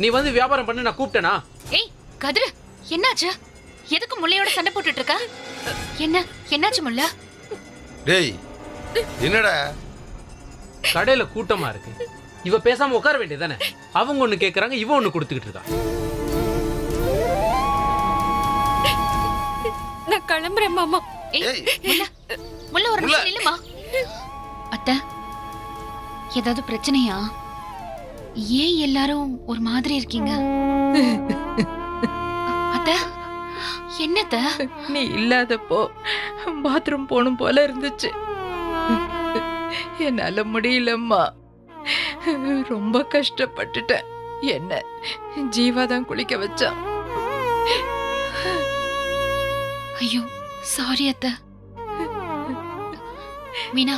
நீ வந்து வியாபாரம் பண்ண நான் கூப்பிட்டேனா? ஏய் கதிரு, என்னாச்சு? எதுக்கு முல்லையோட சண்டை போட்டுட்டு இருக்க? என்னாச்சு முல்ல? டேய் என்னடா? கடையில கூட்டமா இருக்கு, இவ பேசாம உட்கார வேண்டியதானே? அவங்க ஒண்ணு கேக்குறாங்க, இவ ஒண்ணு கொடுத்துக்கிட்டு இருக்கா. நான் கிளம்புறேன் மாமா. ஏய் முல்ல ஒரு நிமிஷம் நில்லுமா. அத்தை, ஏதாவது பிரச்சனையா? ஏன் எல்லாரும் ஒரு மாதிரி இருக்கீங்க? அத்தை, என்னத்த? நீ இல்லாதப்போ பாத்ரூம் போகணும் போல இருந்துச்சு. என்னால முடியலம்மா, ரொம்ப கஷ்டப்பட்டுட்டேன். என்ன ஜீவா தான் குளிக்க வச்சான். ஐயோ சாரி அத்தை. மீனா,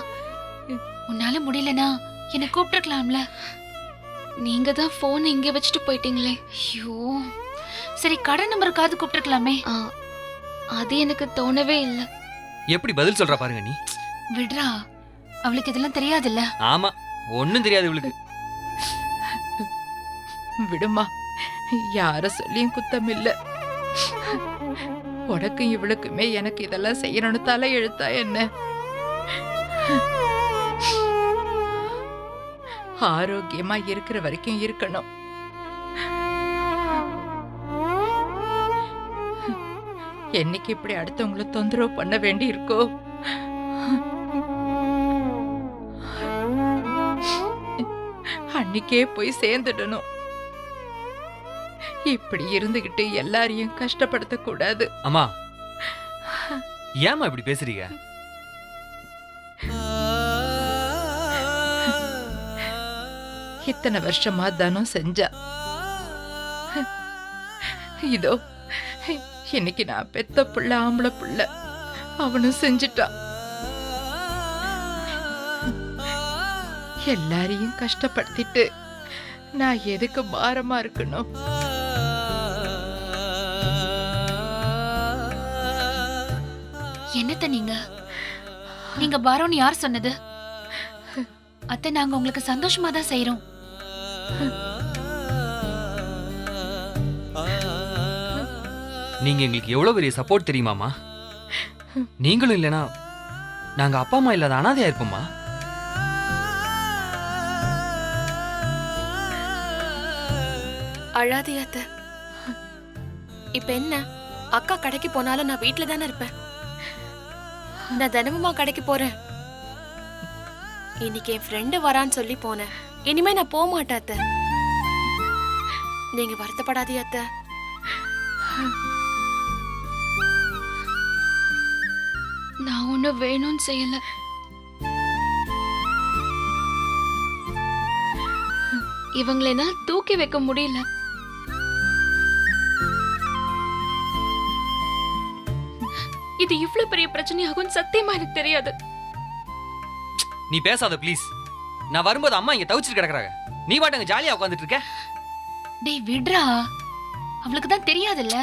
உன்னால முடியலனா என்ன கூப்பிட்டுருக்கலாம்ல. நீங்க தான் போன் இங்க வச்சுட்டு போயிட்டீங்களே. ஐயோ சரி, கடை நம்பருக்காவது கூப்பிட்டுருக்கலாமே. அது எனக்கு தோணவே இல்லை. எப்படி பதில் சொல்ற பாருங்க நீ. விடுறா, அவளுக்கு இதெல்லாம் தெரியாதுல்ல. ஆமா, ஒண்ணும் தெரியாது இவளுக்கு. விடுமா, யார சொல்லியும் குத்தம் இல்ல. உனக்கும் இவளுக்குமே எனக்கு இதெல்லாம் செய்யணும்னு தலை எழுத்தா என்ன? ஆரோக்கியமா இருக்கிற வரைக்கும் இருக்கணும். என்னைக்கு இப்படி அடுத்தவங்களை தொந்தரவு பண்ண வேண்டி இருக்கோ, அன்னைக்கே போய் சேர்ந்துடணும். இப்படி இருந்துகிட்டு எல்லாரையும் கஷ்டப்படுத்த கூடாது. அம்மா, ஏமா இப்படி பேசுறீங்க? இத்தனை வருஷமா தானம் செஞ்சா. இதோ இன்னைக்கு நான் பெத்த புள்ள, ஆம்பளை புள்ள, அவனும் செஞ்சிட்டான். எல்லாரையும் கஷ்டப்படுத்திட்டு நான் எதுக்கு பாரமா இருக்கணும்? என்னத்த நீங்க பாரோன்னு யார் சொன்னது? அத்தை, நாங்க உங்களுக்கு சந்தோஷமா தான் செய்யறோம். நீங்க எங்களுக்கு எவ்வளவு பெரிய சப்போர்ட் தெரியுமாமா? நீங்களும் இல்லனா நாங்க அப்பா அம்மா இல்லாத அனாதையா இருப்போமா? அழாதியாத்த. இப்ப என்ன, அக்கா கடைக்கு போனாலும் நான் வீட்டுல தானே இருப்பேன். நான் தினமுமா கடைக்கு போறேன். இன்னைக்கு என் ஃப்ரெண்டு வரான்னு சொல்லி போனேன். இனிமே நான் போக மாட்டாத்த. நீங்க வருத்தப்படாதியாத்த. நான் ஒண்ணு வேணும்னு செய்யல. இவங்களை என்னால தூக்கி வைக்க முடியல. இது இவ்வளவு பெரிய பிரச்சனையாகும் சத்தியமா எனக்கு தெரியாது. நீ பேசாத ப்ளீஸ். நான் வரும்போது அம்மா இங்க தவிச்சிட்டு கிடக்குறாங்க, நீ பாட்டுங்க ஜாலியா உட்காந்துட்டு இருக்க. டேய் விடுறா, அவளுக்கு தான் தெரியாதுல்ல.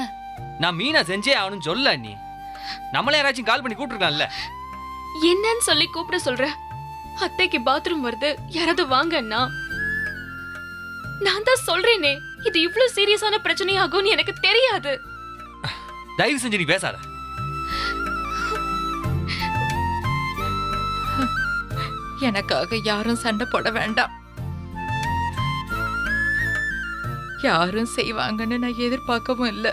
நான் மீனா செஞ்சே ஆகணும்னு சொல்ல. நீ நம்மளே யாராச்சும் கால் பண்ணி கூப்பிட்டுருக்கலாம்ல. என்னன்னு சொல்லி கூப்பிட சொல்ற? அத்தைக்கு பாத்ரூம் வருது, யாராவது வாங்கன்னா. நான் தான் சொல்றேனே, இது இவ்ளோ சீரியஸான பிரச்சனையாகும்னு எனக்கு தெரியாது. தயவு செஞ்சு நீ பேசாத. எனக்காக யாரும் சண்டை போட வேண்டாம். யாரும் செய்வாங்கன்னு நான் எதிர்பார்க்கவும் இல்லை.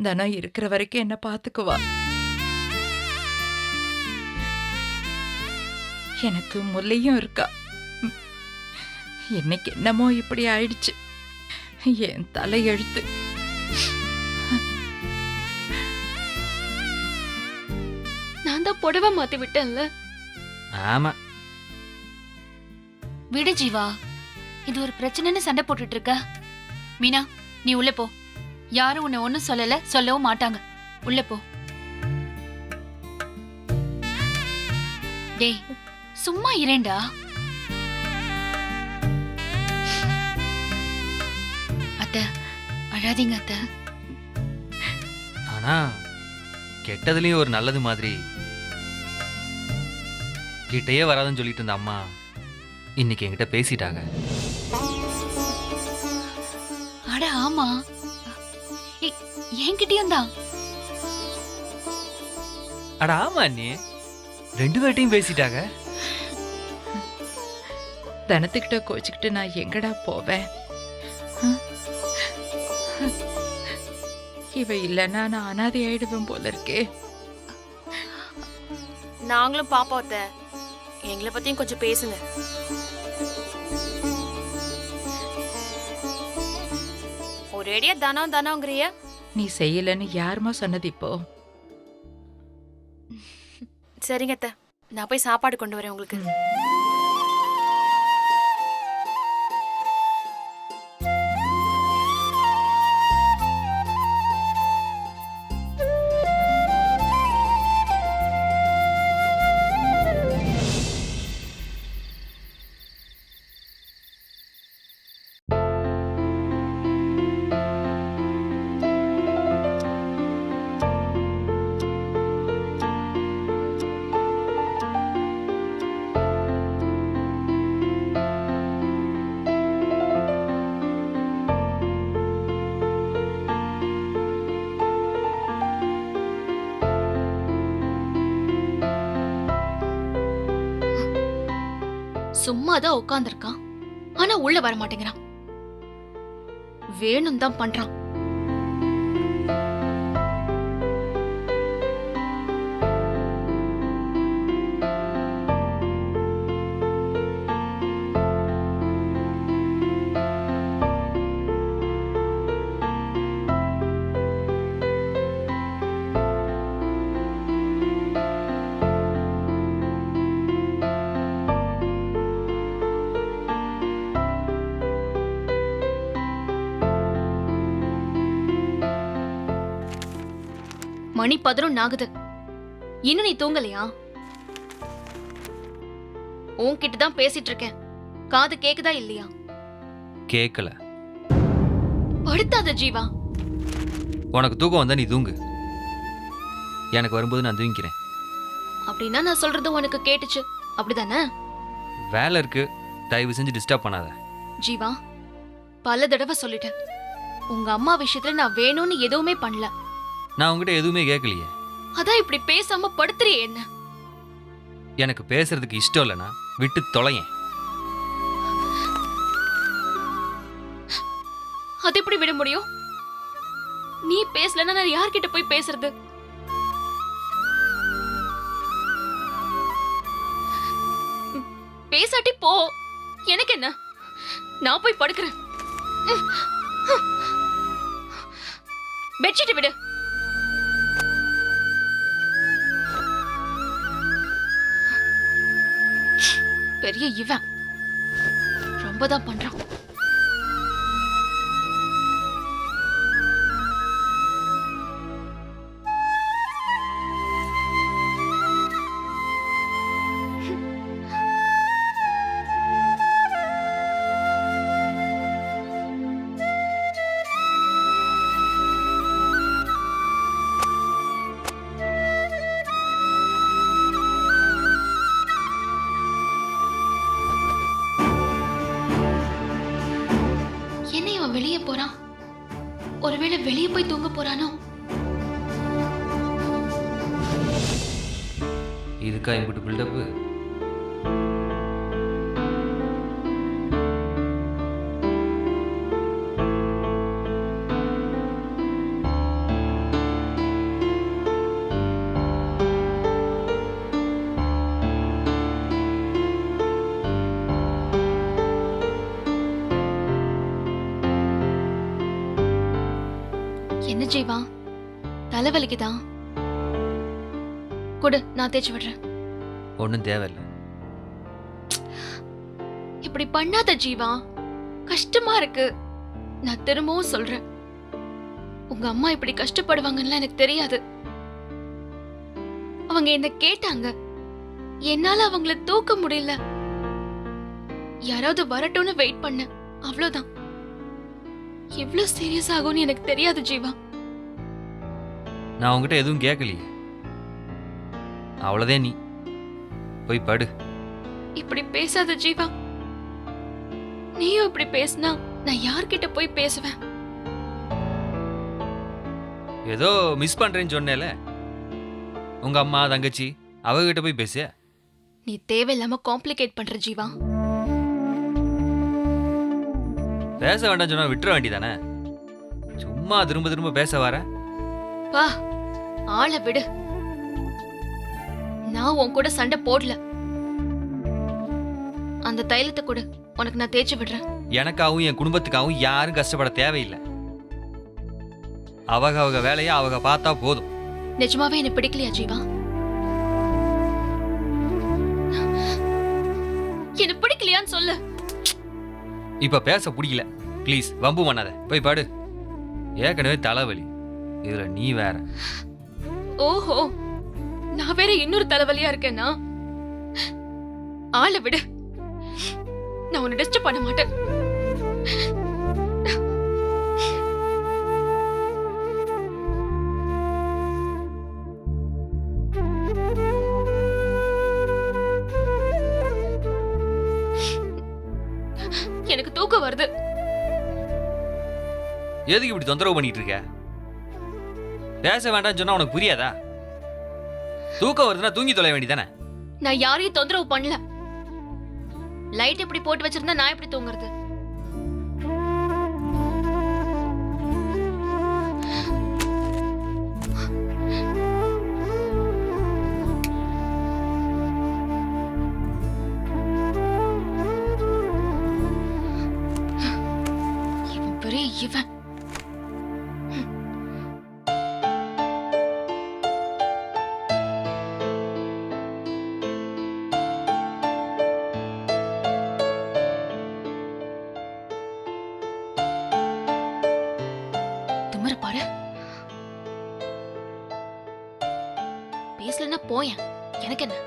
தனம் இருக்கிற வரைக்கும் என்ன பாத்துக்குவா. எனக்கு முல்லையும் இருக்கா. இன்னைக்கு என்னமோ இப்படி ஆயிடுச்சு. என் தலை எழுத்து. நான் தான் புடவை மாத்தி விட்டேன்ல. ஆமா, விடு ஜீவா, இது ஒரு பிரச்சனைன்னு சண்டை போட்டுட்டு இருக்க. மீனா, நீ உள்ள போ. யாரும் உன்னை ஒண்ணும் சொல்லல, சொல்லவும் மாட்டாங்க. உள்ள போ. டேய் சும்மா இரேண்டா. அத்தை அழாதீங்க அத்தை. ஆனா கெட்டதுலயும் ஒரு நல்லது மாதிரி. கிட்டையே வராதுன்னு சொல்லிட்டு இருந்த அம்மா இன்னைக்கு என்கிட்ட பேசிட்டாங்க. அட ஆமா. ஏய், என்கிட்டயும் தான். அட ஆமா அண்ணி, 2 பேர்ட்டையும் பேசிட்டாங்க. தனத்துக்கிட்ட கோச்சுக்கிட்டு நான் எங்கடா போவேன்? இவ இல்லைன்னா நான் அனாதை ஆயிடுவேன் போல இருக்கே. நாங்களும் பாப்போம் அத்தை. எங்களை பத்தியும் கொஞ்சம் பேசுங்க. ஒரேடியா தனம் தனங்கிறிய. நீ செய்யலன்னு யாருமா சொன்னது இப்போ? சரிங்க அத்தை, நான் போய் சாப்பாடு கொண்டு வரேன் உங்களுக்கு. சும்மாதான் உட்கார்ந்திருக்கான், ஆனா உள்ள வர மாட்டேங்கிறான். வேணும் தான் பண்றான். மணி 11 ஆகுது, இன்னும் நீ தூங்கலையா? உன்கிட்ட தான் பேசிட்டு இருக்கேன், காது கேக்குதா இல்லையா? கேட்கல. படுத்தாத ஜீவா. உனக்கு தூக்கம் வந்தா நீ தூங்கு, எனக்கு வரும்போது நான் தூங்கிக்கிறேன். அப்படின்னா நான் சொல்றது உனக்கு கேட்டுச்சு அப்படிதானே? வேலை இருக்கு, தயவு செஞ்சு டிஸ்டர்ப் பண்ணாத. ஜீவா, பல தடவை சொல்லிட்டேன், உங்க அம்மா விஷயத்துல நான் வேணும்னு எதுவுமே பண்ணல. நான் உங்ககிட்ட எதுவுமே கேட்கலையே. அதான் இப்படி பேசாம படுத்துறியே என்ன? எனக்கு பேசுறதுக்கு இஷ்டம் இல்லைன்னா விட்டு தொலையேன். அது எப்படி விட முடியும்? நீ பேசலன்னா நான் யார்கிட்ட போய் பேசுறது? பேசாட்டி போ, எனக்கு என்ன? நான் போய் படுக்கிறேன். பெட்ஷீட் விடு. பெரிய இவன் ரொம்ப தான் பண்றான். வெளியே போறான், ஒருவேளை வெளியே போய் தூங்க போறானோ? இதுக்கா இம்புட்டு பில்டப்பு? என்ன ஜீவா, தலைவலிக்குதா? கொடு, நான் தேய்ச்சி விடுறேன். ஒன்றும் தேவையில்லை. இப்படி பண்ணாத ஜீவா, கஷ்டமா இருக்கு. நான் திரும்பவும் சொல்றேன், உங்க அம்மா இப்படி கஷ்டப்படுவாங்கன்னு எனக்கு தெரியாது. அவங்க என்ன கேட்டாங்க, என்னால அவங்கள தூக்க முடியல. யாராவது வரட்டும்னு வெயிட் பண்ண, அவ்வளவுதான். எவ்வளவு சீரியஸ் ஆகும்னு எனக்கு தெரியாது ஜீவா. நான் உங்ககிட்ட எதுவும் கேட்கலையே, அவ்வளோதே. நீ போய் படு. இப்படி பேசாத ஜீவா. நீயும் இப்படி பேசினா நான் யார்கிட்ட போய் பேசுவேன்? ஏதோ மிஸ் பண்றேன்னு சொன்னேல, உங்க அம்மா தங்கச்சி அவகிட்ட போய் பேச. நீ தேவையில்லாம காம்ப்ளிகேட் பண்ற ஜீவா. பேச வேண்டாம் சொன்னா விட்டுற வேண்டியதானே? சும்மா திரும்ப திரும்ப பேச வர. வா, ஆளை விடு. நான் உன் கூட சண்டை போடல. அந்த தைலத்தை கொடு, உனக்கு நான் தேய்ச்சி விடுறேன். எனக்காகவும் என் குடும்பத்துக்காகவும் யாரும் கஷ்டப்பட தேவையில்லை. அவங்க வேலையை அவங்க பார்த்தா போதும். நிஜமாவே என்ன பிடிக்கலையா ஜீவா? என்ன பிடிக்கலையான்னு சொல்லு. இப்ப பேச பிடிக்கல. ப்ளீஸ் வம்பு பண்ணாத, போய் பாடு. ஏற்கனவே தலைவலி, இதுல நீ வேற. ஓஹோ, நான் வேற இன்னொரு தலைவலியா இருக்கேன்னா? ஆளை விடு, நான் உன்னை டிஸ்டர்ப் பண்ண மாட்டேன். எனக்கு தூக்கம் வருது. எதுக்கு இப்படி தொந்தரவு பண்ணிட்டு இருக்க? பேச வேண்டாம்னு சொன்னா உனக்கு புரியாதா? தூக்கம் வருதுன்னா தூங்கி தொலைய வேண்டியதானே? நான் யாரையும் தொந்தரவு பண்ணல. லைட் எப்படி போட்டு வச்சிருந்தா நான் எப்படி தூங்குறது? இவன் பெரிய இவன். திமிரு பாரு. பேசலன்னா போயேன், எனக்கு என்ன?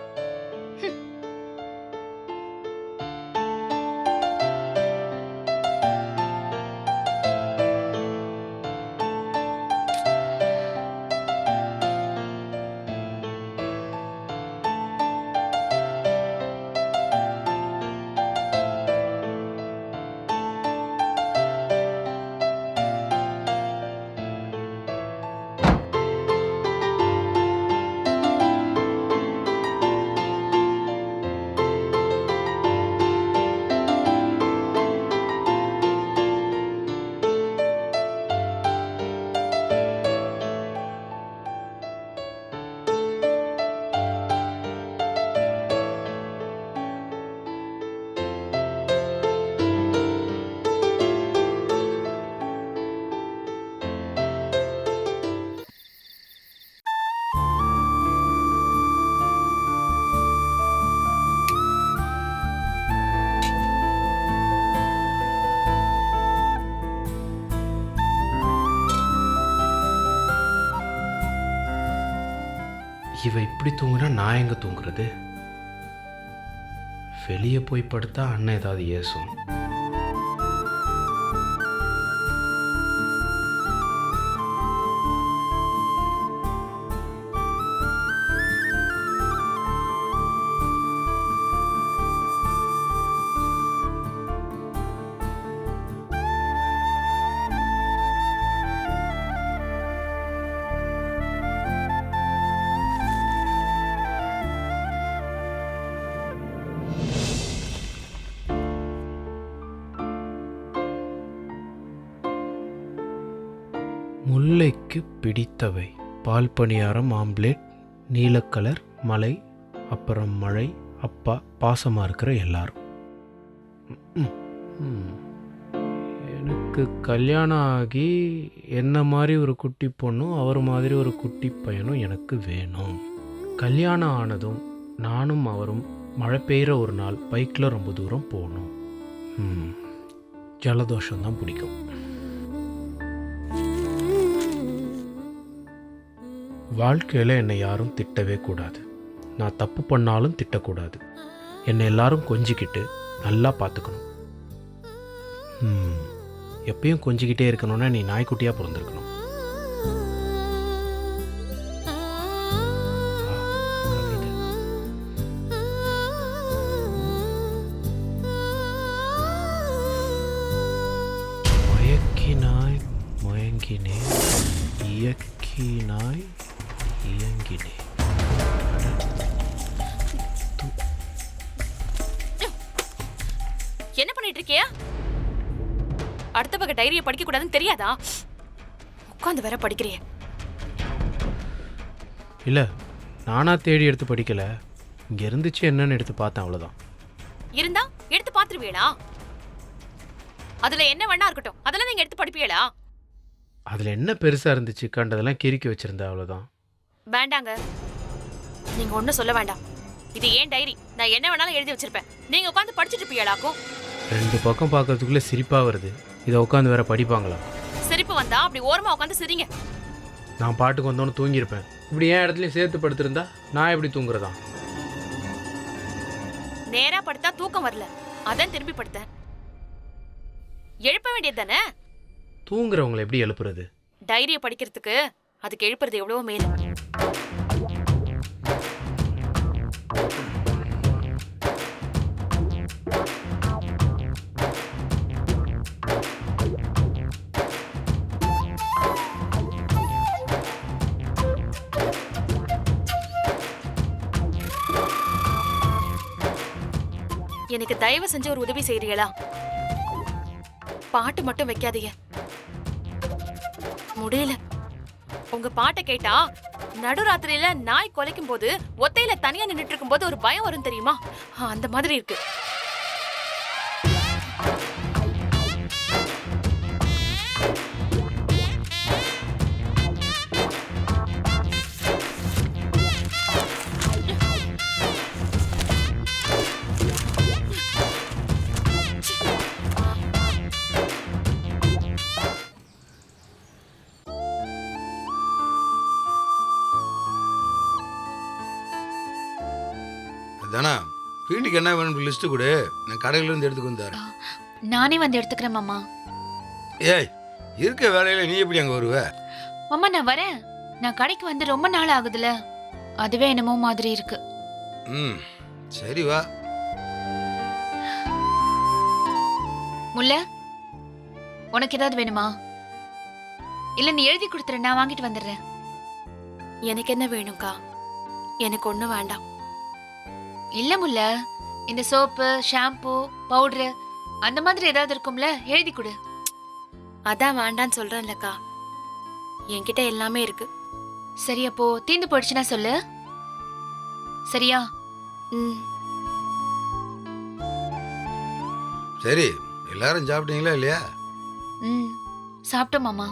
இவ இப்படி தூங்குனா நான் எங்க தூங்குறது? வெளியே போய் படுத்தா அண்ணன் ஏதாவது ஏசும். முல்லைக்கு பிடித்தவை பால் பணியாரம், ஆம்லேட், நீலக்கலர், மலை, அப்புறம் மழை, அப்பா, பாசமாக இருக்கிற எல்லாரும். எனக்கு கல்யாணம் ஆகி என்ன மாதிரி ஒரு குட்டி பொண்ணும் அவர் மாதிரி ஒரு குட்டி பையனும் எனக்கு வேணும். கல்யாணம் ஆனதும் நானும் அவரும் மழை பெய்கிற ஒரு நாள் பைக்கில் ரொம்ப தூரம் போகணும். ஜலதோஷம் தான் பிடிக்கும். வாழ்க்கையில் என்னை யாரும் திட்டவே கூடாது. நான் தப்பு பண்ணாலும் திட்டக்கூடாது. என்னை எல்லாரும் கொஞ்சிக்கிட்டு நல்லா பார்த்துக்கணும். எப்பயும் கொஞ்சிக்கிட்டே இருக்கணும்னா நீ நாய்க்குட்டியாக பிறந்திருக்கணும். மயக்கினாய் மயங்கினேன் இயக்கி தூக்கினாய் இயங்கினே. என்ன பண்ணிட்டு இருக்கியா? அடுத்த பக்க டைரியை படிக்க கூடாதுன்னு தெரியாதா? உட்காந்து வேற படிக்கிறிய. இல்லை, நானா தேடி எடுத்து படிக்கல, இங்கே இருந்துச்சு என்னன்னு எடுத்து பார்த்தேன், அவ்வளோதான். இருந்தா எடுத்து பாத்துருவீங்களா? அதுல என்ன வேணா இருக்கட்டும், அதெல்லாம் நீங்க எடுத்து படிப்பீங்களா? அதில் என்ன பெருசாக இருந்துச்சு, கண்டதெல்லாம் கிறுக்கி வச்சுருந்தேன், அவ்வளோதான். வேண்டாங்க, நீங்க ஒண்ணும் சொல்ல வேண்டாம். இது ஏன் டைரி, நான் என்ன வேணாலும் எழுதி வச்சிருப்பேன். நீங்க உட்காந்து படிச்சுட்டு இருப்பீங்களாக்கும். 2 பக்கம் பார்க்கறதுக்குள்ளே சிரிப்பாக வருது, இதை உட்காந்து வேற படிப்பாங்களா? சிரிப்பு வந்தா அப்படி ஓரமா உட்காந்து சிரிங்க. நான் பாட்டுக்கு வந்தோன்னு தூங்கியிருப்பேன். இப்படி ஏன் இடத்துலையும் சேர்த்து படுத்திருந்தா நான் எப்படி தூங்குறதா? நேரா படுத்தா தூக்கம் வரல, அதான் திரும்பி படுத்தேன். எழுப்ப வேண்டியது தானே. தூங்குறவங்களை எப்படி எழுப்புறது? டைரியை படிக்கிறதுக்கு அதுக்கு எழுப்புறது எவ்வளவோ மேல. எனக்கு தயவு செஞ்சு ஒரு உதவி செய்றீங்களா? பாட்டு மட்டும் வைக்காதீங்க. முடியல. உங்க பாட்டை கேட்டா நடுராத்திரியில நாய் கொலைக்கும் போது ஒத்தையில தனியா நின்னுட்டு இருக்கும் போது ஒரு பயம் வரும் தெரியுமா? அந்த மாதிரி இருக்கு. தானா வீட்டுக்கு என்ன வேணும் லிஸ்ட்டு கொடு, நான் கடையிலேருந்து எடுத்துக்கு வந்தார். நானே வந்து எடுத்துக்கிறேன் மாமா. ஏய், இருக்க வேலையில் நீ எப்படி அங்கே வருவ? மாமா நான் வரேன். நான் கடைக்கு வந்து ரொம்ப நாள் ஆகுதுல, அதுவே என்னமோ மாதிரி இருக்கு. ம், சரி வா. முல்ல, உனக்கு ஏதாவது வேணுமா? இல்ல நீ எழுதி கொடுத்துரு, நான் வாங்கிட்டு வந்துடுறேன். எனக்கு என்ன வேணும்க்கா? எனக்கு ஒண்ணும் வேண்டாம். இல்ல முல்ல, இந்த சோப்பு, ஷாம்பு, பவுடரு அந்த மாதிரி ஏதாவது இருக்கும்ல, எழுதி கொடு. அதான் வேண்டான்னு சொல்றேன்லக்கா, என்கிட்ட எல்லாமே இருக்கு. சரி, அப்போ தீந்து போயிடுச்சுன்னா சொல்லு, சரியா? ம், சரி, எல்லாரும் சாப்பிட்டீங்களா இல்லையா? ம், சாப்பிட்டோம் மாமா.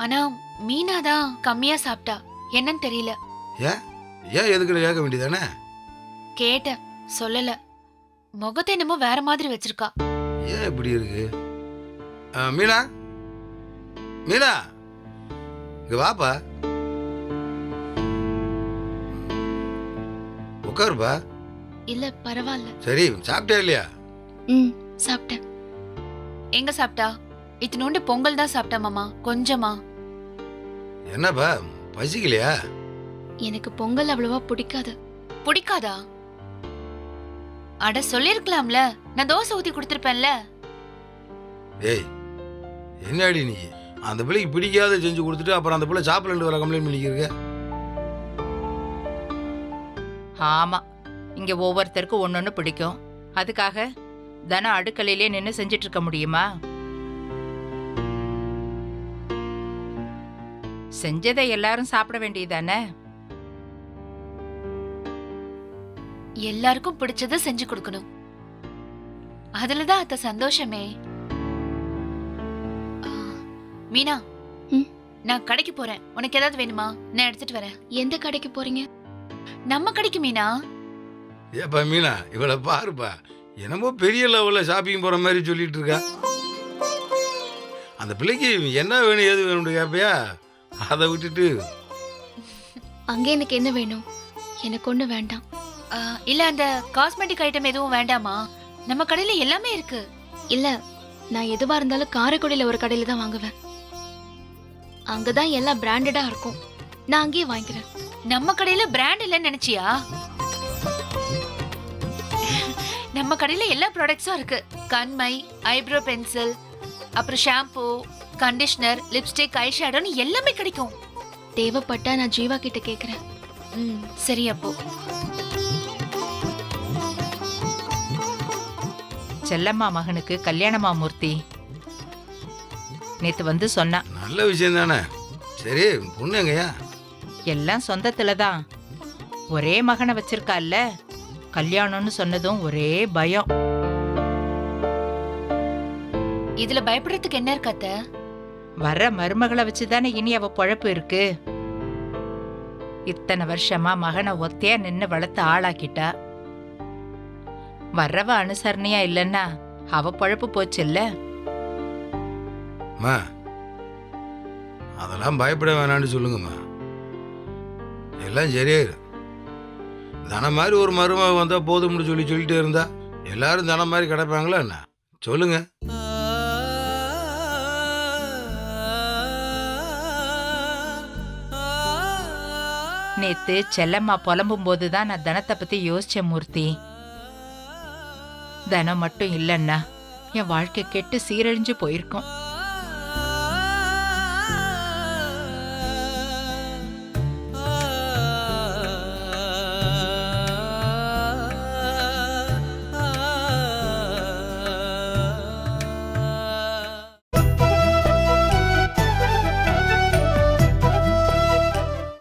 ஆனா மீனா தான் கம்மியா சாப்பிட்டா, என்னன்னு தெரியல. ஏன் ஏன் எதுக்குன்னு கேட்க வேண்டியதானே? கேட்டேன், சொல்லல. முகத்தை என்னமோ வேற மாதிரி வச்சிருக்கா. ஏன் இப்படி இருக்கு? மீனா, மீனா, இங்க வாப்பா, உட்காருப்பா. இல்ல பரவாயில்ல. சரி, சாப்பிட்டே இல்லையா? ம், சாப்பிட்டேன். எங்க சாப்பிட்டா? இத்தினோண்டு பொங்கல் தான் சாப்பிட்டா மாமா, கொஞ்சமா. என்னப்பா, பசிக்கலையா? எனக்கு பொங்கல் அவ்வளவா பிடிக்காது. பிடிக்காதா? அட சொல்லிருக்கலாம்ல, நான் தோசை ஊத்தி கொடுத்திருப்பேன்ல. ஏய், என்னடி நீ அந்த பிள்ளைக்கு பிடிக்காத செஞ்சு கொடுத்துட்டு அப்புறம் அந்த பிள்ளை சாப்பிடலன்னு வர கம்ப்ளைண்ட் பண்ணிக்கிறீங்க. ஆமா, இங்க ஒவ்வொருத்தருக்கும் ஒன்னொன்னு பிடிக்கும். அதுக்காக தன அடுக்கலையிலே நின்னு செஞ்சிட்டு இருக்க முடியுமா? செஞ்சதை எல்லாரும் சாப்பிட வேண்டியதானே? எல்லாருக்கும் பிடிச்சத செஞ்சு கொடுக்கணும், அதுலதான் அத்த சந்தோஷமே. மீனா, நான் கடைக்கு போறேன். உனக்கு ஏதாவது வேணுமா? நான் எடுத்துட்டு வரேன். எந்த கடைக்கு போறீங்க? நம்ம கடைக்கு மீனா. ஏப்பா மீனா, இவளை பாருப்பா, என்னமோ பெரிய லெவலில் ஷாப்பிங் போகிற மாதிரி சொல்லிட்டு இருக்கா. அந்த பிள்ளைக்கு என்ன வேணும் ஏது வேணும்னு கேட்பியா? அதை விட்டுட்டு அங்க எனக்கு என்ன வேணும்? எனக்கு ஒண்ணு வேண்டாம். இல்ல அந்த காஸ்மெட்டிக் ஐட்டம் எதுவும் வேண்டாமா? நம்ம கடையில எல்லாமே இருக்கு. இல்ல, நான் எதுவா இருந்தாலும் காரைக்குடியில ஒரு கடையில தான் வாங்குவேன். அங்கதான் எல்லாம் பிராண்டடா இருக்கும். நான் அங்கேயே வாங்கிக்கிறேன். நம்ம கடையில பிராண்ட் இல்லைன்னு நினைச்சியா? நம்ம கடையில எல்லா ப்ராடக்ட்ஸும் இருக்கு. கண்மை, ஐப்ரோ பென்சில், அப்புறம் ஷாம்பு, கண்டிஷனர், லிப்ஸ்டிக், ஐ ஷேடோன்னு எல்லாமே கிடைக்கும். தேவைப்பட்டா நான் ஜீவா கிட்ட கேக்குறேன். சரி அப்போ. செல்லம்மா மகனுக்கு கல்யாணமா மூர்த்தி? நேத்து வந்து சொன்னா. நல்ல விஷயம் தானே. சரி, பொண்ணு எங்கயா? எல்லாம் சொந்தத்துல தான். ஒரே மகனை வச்சிருக்கால்ல, கல்யாணம்னு சொன்னதும் ஒரே பயம். இதுல பயப்படுறதுக்கு என்ன இருக்கு அத்தை? வர்ற மருமகளை வச்சுதானே இனி அவ பொழப்பு இருக்கு. இத்தனை வருஷமா மகனை ஒத்தையா நின்னு வளர்த்து ஆளாக்கிட்டா. வர்றவ அனுசரணையா இல்லன்னா அவ பொழப்பு போச்சுல்ல. அம்மா, அதெல்லாம் பயப்பட வேணான்னு சொல்லுங்கம்மா. எல்லாம் சரியாயிரு. தனம் மாதிரி ஒரு மருமக வந்தா போதும்னு சொல்லிட்டே இருந்தா எல்லாரும் தனம் மாதிரி கிடப்பாங்களா என்ன? சொல்லுங்க. நேத்து செல்லம்மா புலம்பும் போதுதான் நான் தனத்தை பத்தி யோசிச்சேன் மூர்த்தி. தனம் மட்டும் இல்லன்னா என் வாழ்க்கை கெட்டு சீரழிஞ்சு போயிருக்கும்.